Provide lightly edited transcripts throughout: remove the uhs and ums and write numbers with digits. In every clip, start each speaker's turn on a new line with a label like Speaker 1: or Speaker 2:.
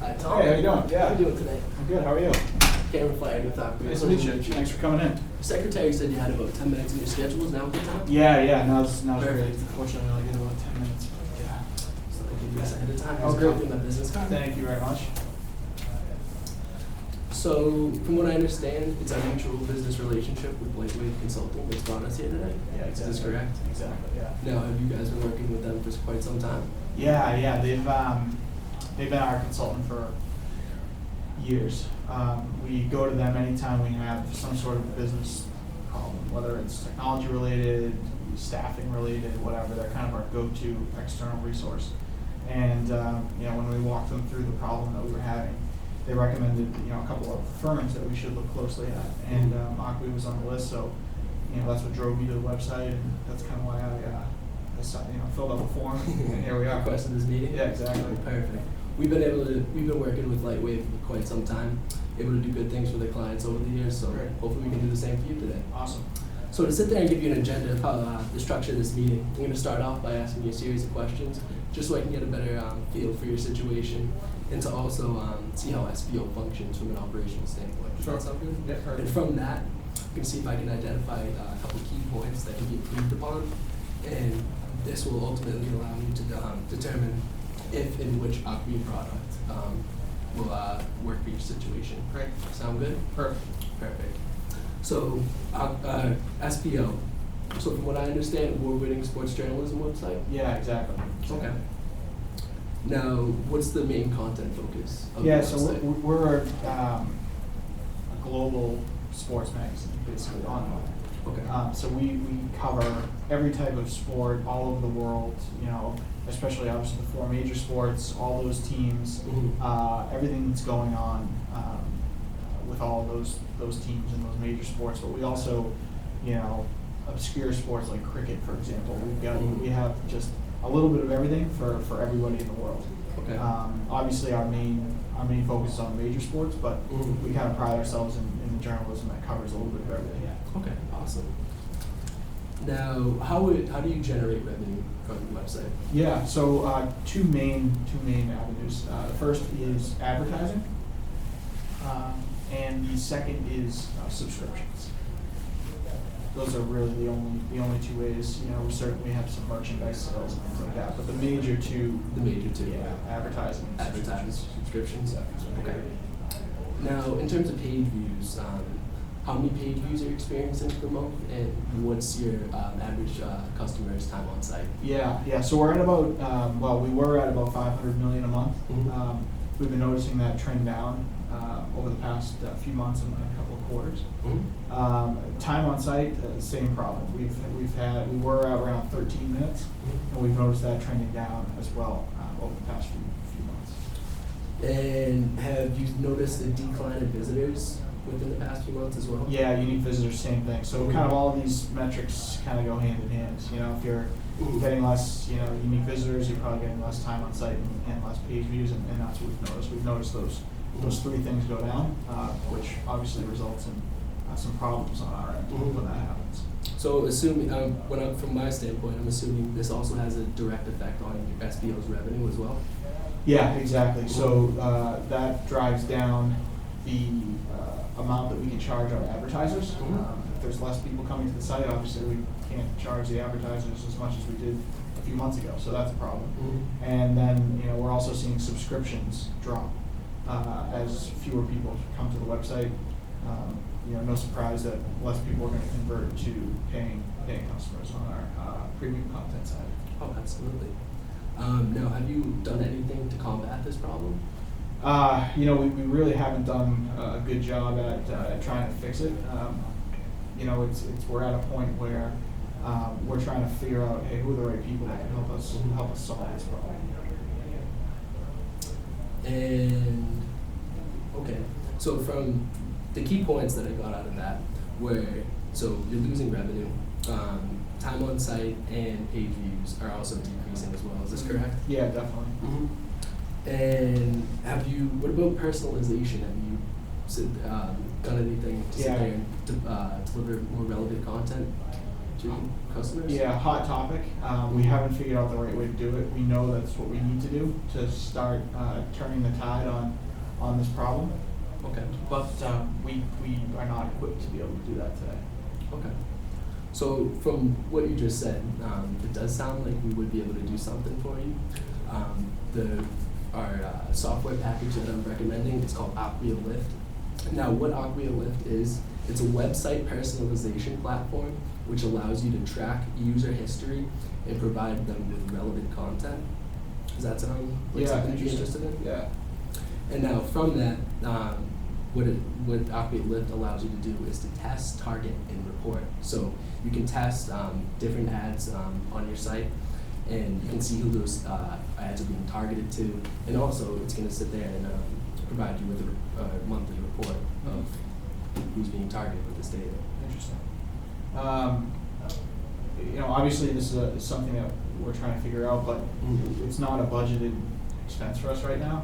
Speaker 1: Hi, Tom.
Speaker 2: Hey, how you doing?
Speaker 1: How are you doing today?
Speaker 2: I'm good. How are you?
Speaker 1: Cameron Flaherty with Flaherty.
Speaker 2: Nice to meet you. Thanks for coming in.
Speaker 1: The secretary said you had about 10 minutes in your schedule. Is now a good time?
Speaker 2: Yeah. Now's great.
Speaker 1: Perfect.
Speaker 2: Unfortunately, I only get about 10 minutes. But yeah.
Speaker 1: So I give you this ahead of time.
Speaker 2: Oh,
Speaker 1: Here's a
Speaker 2: great.
Speaker 1: copy of my business card.
Speaker 2: Thank you very much.
Speaker 1: So, from what I understand, it's a mutual business relationship with Lightweight Consulting that's brought us here today.
Speaker 2: Yeah, exactly.
Speaker 1: Is this correct?
Speaker 2: Exactly. Yeah.
Speaker 1: Now, have you guys been working with them for quite some time?
Speaker 2: Yeah. They've been our consultant for years. We go to them anytime we have some sort of business problem, whether it's technology related, staffing related, whatever. They're kind of our go-to external resource. And when we walked them through the problem that we were having, they recommended a couple of firms that we should look closely at, and Aqui was on the list. So that's what drove me to the website, and that's kind of why I filled out the form, and here we are.
Speaker 1: Requested this meeting?
Speaker 2: Yeah, exactly.
Speaker 1: Perfect. We've been working with Lightwave for quite some time, able to do good things for the clients over the years, so
Speaker 2: Great.
Speaker 1: hopefully we can do the same for you today.
Speaker 2: Awesome.
Speaker 1: So to sit there and give you an agenda of how the structure of this meeting, I'm going to start off by asking you a series of questions, just so I can get a better feel for your situation, and to also see how SBO functions from an operational standpoint. Does that sound good?
Speaker 2: Yeah, perfect.
Speaker 1: And from that, I can see if I can identify a couple key points that can be improved upon, and this will ultimately allow me to determine if and which Aqui product will work for your situation.
Speaker 2: Great.
Speaker 1: Sound good?
Speaker 2: Perfect.
Speaker 1: Perfect. So, SPO. So from what I understand, award-winning sports journalism website?
Speaker 2: Yeah, exactly.
Speaker 1: Okay. Now, what's the main content focus of
Speaker 2: Yeah,
Speaker 1: the
Speaker 2: so
Speaker 1: website?
Speaker 2: we're a global sports magazine, basically, online.
Speaker 1: Okay.
Speaker 2: So we cover every type of sport all over the world, especially obviously the four major sports, all those teams,
Speaker 1: Mhm.
Speaker 2: everything that's going on with all of those teams and those major sports. But we also, obscure sports like cricket, for example. We have just a little bit of everything for everybody in the world.
Speaker 1: Okay.
Speaker 2: Obviously, our main focus is on major sports, but
Speaker 1: Mhm.
Speaker 2: we kind of pride ourselves in the journalism that covers a little bit of everything.
Speaker 1: Okay, awesome. Now, how do you generate revenue from the website?
Speaker 2: Yeah, so two main avenues. The first is advertising, and the second is subscriptions. Those are really the only two ways. We certainly have some merchandise sales and things like that, but the major two.
Speaker 1: The major two.
Speaker 2: Yeah, advertising. And
Speaker 1: Advertising subscriptions.
Speaker 2: Yeah.
Speaker 1: Okay. Now, in terms of page views, how many page views are you experiencing per month, and what's your average customer's time on site?
Speaker 2: Yeah. So we're at about we were at about 500 million a month.
Speaker 1: Mhm.
Speaker 2: We've been noticing that trend down over the past few months and a couple of quarters.
Speaker 1: Mhm.
Speaker 2: Time on site, same problem. We were at around 13 minutes, and we've noticed that trending down as well over the past few months.
Speaker 1: And have you noticed a decline in visitors within the past few months as well?
Speaker 2: Yeah, unique visitors, same thing. So kind of all of these metrics kind of go hand in hand. If you're getting less, unique visitors, you're probably getting less time on site and less page views, and that's what we've noticed. We've noticed those three things go down, which obviously results in some problems on our end when that happens.
Speaker 1: So assuming, from my standpoint, I'm assuming this also has a direct effect on your SBO's revenue as well?
Speaker 2: Yeah, exactly. So that drives down the amount that we can charge our advertisers. If there's less people coming to the site, obviously we can't charge the advertisers as much as we did a few months ago, so that's a problem. And then we're also seeing subscriptions drop as fewer people come to the website. No surprise that less people are going to convert to paying customers on our premium content side.
Speaker 1: Oh, absolutely. Now, have you done anything to combat this problem?
Speaker 2: We really haven't done a good job at trying to fix it. We're at a point where we're trying to figure out, hey, who are the right people that can help us solve this problem.
Speaker 1: And okay, so from the key points that I got out of that were, so you're losing revenue, time on site and page views are also decreasing as well. Is this correct?
Speaker 2: Yeah, definitely.
Speaker 1: And what about personalization? Have you done anything to sit there and deliver more relevant content? to customers?
Speaker 2: Yeah, hot topic. We haven't figured out the right way to do it. We know that's what we need to do to start turning the tide on this problem.
Speaker 1: Okay.
Speaker 2: But we are not equipped to be able to do that today.
Speaker 1: Okay. So from what you just said, it does sound like we would be able to do something for you. Our software package that I'm recommending is called Acquia Lift. Now, what Acquia Lift is, it's a website personalization platform which allows you to track user history and provide them with relevant content. Does that sound like something you'd be interested in?
Speaker 2: Yeah.
Speaker 1: And now from that, what Acquia Lift allows you to do is to test, target, and report. So you can test different ads on your site, and you can see who those ads are being targeted to, and also it's going to sit there and provide you with a monthly report of who's being targeted with this data.
Speaker 2: Interesting. Obviously this is something that we're trying to figure out, but it's not a budgeted expense for us right now.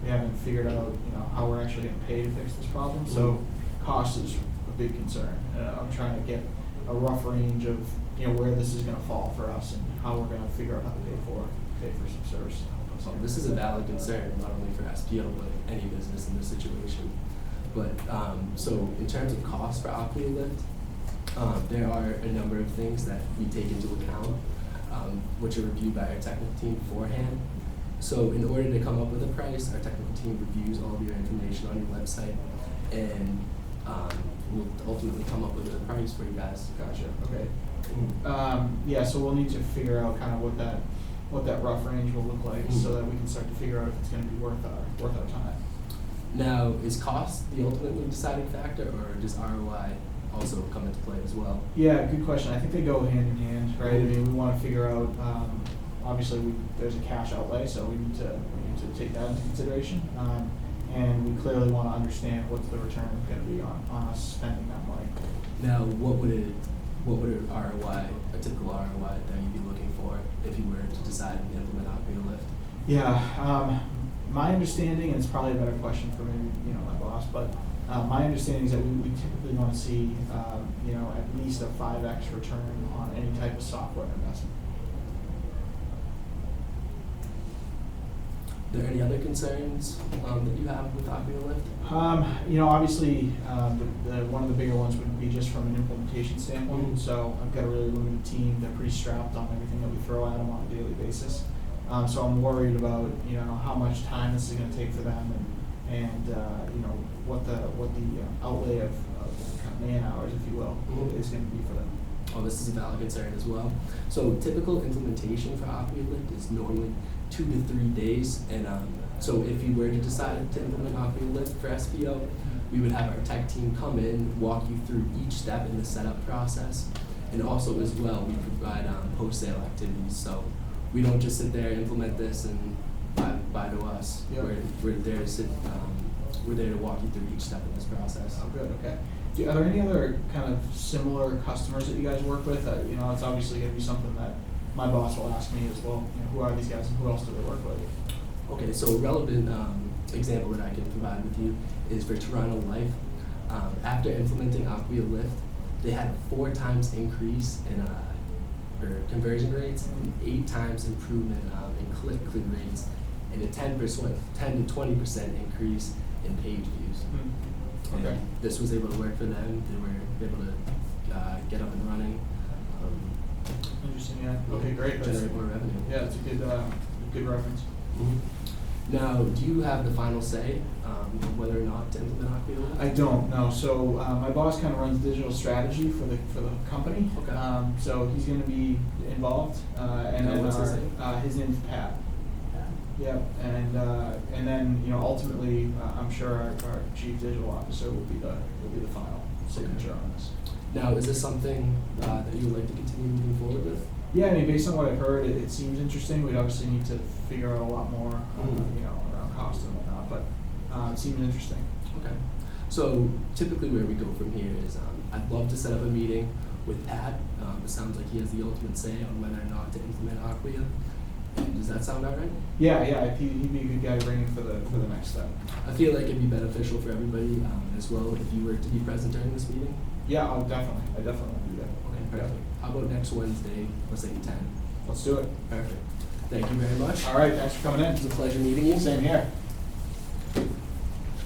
Speaker 2: We haven't figured out, how we're actually going to pay to fix this problem. So cost is a big concern. I'm trying to get a rough range of, where this is going to fall for us and how we're going to figure out how to pay for some service.
Speaker 1: So this is a valid concern, not only for SPO, but any business in this situation. But so in terms of cost for Acquia Lift, there are a number of things that we take into account, which are reviewed by our technical team beforehand. So in order to come up with a price, our technical team reviews all of your information on your website, and we'll ultimately come up with a price for you guys.
Speaker 2: Gotcha. Okay. So we'll need to figure out kind of what that rough range will look like, so that we can start to figure out if it's going to be worth our time.
Speaker 1: Now, is cost the ultimately deciding factor, or does ROI also come into play as well?
Speaker 2: Yeah, good question. I think they go hand in hand, right? I mean, we want to figure out. Obviously, there's a cash outlay, so we need to take that into consideration, and we clearly want to understand what's the return going to be on us spending that money.
Speaker 1: Now, what would a ROI, a typical ROI that you'd be looking for if you were to decide to implement Acquia Lift?
Speaker 2: Yeah, my understanding, and it's probably a better question for maybe my boss, but my understanding is that we typically want to see at least a 5x return on any type of software investment.
Speaker 1: Are there any other concerns that you have with Acquia Lift?
Speaker 2: Obviously, one of the bigger ones would be just from an implementation standpoint. So I've got a really limited team. They're pretty strapped on everything that we throw at them on a daily basis. So I'm worried about how much time this is going to take for them, and what the outlay of kind of man hours, if you will, is going to be for them.
Speaker 1: Oh, this is a valid concern as well. So typical implementation for Acquia Lift is normally 2 to 3 days, and so if you were to decide to implement Acquia Lift for SPO, we would have our tech team come in, walk you through each step in the setup process, and also as well we provide post-sale activities. So we don't just sit there and implement this and buy to us.
Speaker 2: Yep.
Speaker 1: We're there to we're there to walk you through each step in this process.
Speaker 2: Oh, good. Okay. Are there any other kind of similar customers that you guys work with? It's obviously going to be something that my boss will ask me as well. Who are these guys and who else do they work with?
Speaker 1: Okay, so a relevant example that I can provide with you is for Toronto Life. After implementing Acquia Lift, they had a 4 times increase in conversion rates, and 8 times improvement in click-through rates, and a 10 to 20% increase in page views.
Speaker 2: Okay.
Speaker 1: And this was able to work for them. They were able to get up and running.
Speaker 2: Interesting. Yeah. Okay. Great.
Speaker 1: Generate more revenue.
Speaker 2: Yeah, it's a good reference.
Speaker 1: Now, do you have the final say whether or not to implement Acquia Lift?
Speaker 2: I don't know. So my boss kind of runs digital strategy for the company.
Speaker 1: Okay.
Speaker 2: So he's going to be involved. And then
Speaker 1: what's his name?
Speaker 2: His name's Pat. Yeah, and then ultimately, I'm sure our chief digital officer will be the final signature on this.
Speaker 1: Now, is this something that you would like to continue moving forward with?
Speaker 2: Yeah, I mean, based on what I've heard, it seems interesting. We'd obviously need to figure out a lot more, around cost and whatnot, but it seems interesting.
Speaker 1: Okay. So typically, where we go from here is I'd love to set up a meeting with Pat. It sounds like he has the ultimate say on whether or not to implement Acquia. Does that sound all right?
Speaker 2: Yeah, he'd be a good guy to bring in for the next step.
Speaker 1: I feel like it'd be beneficial for everybody as well if you were to be present during this meeting.
Speaker 2: Yeah, I definitely want to do that.
Speaker 1: Okay. Perfect. How about next Wednesday, let's say 10?
Speaker 2: Let's do it.
Speaker 1: Perfect. Thank you very much.
Speaker 2: All right, thanks for coming in.
Speaker 1: It was a pleasure meeting you.
Speaker 2: Same here.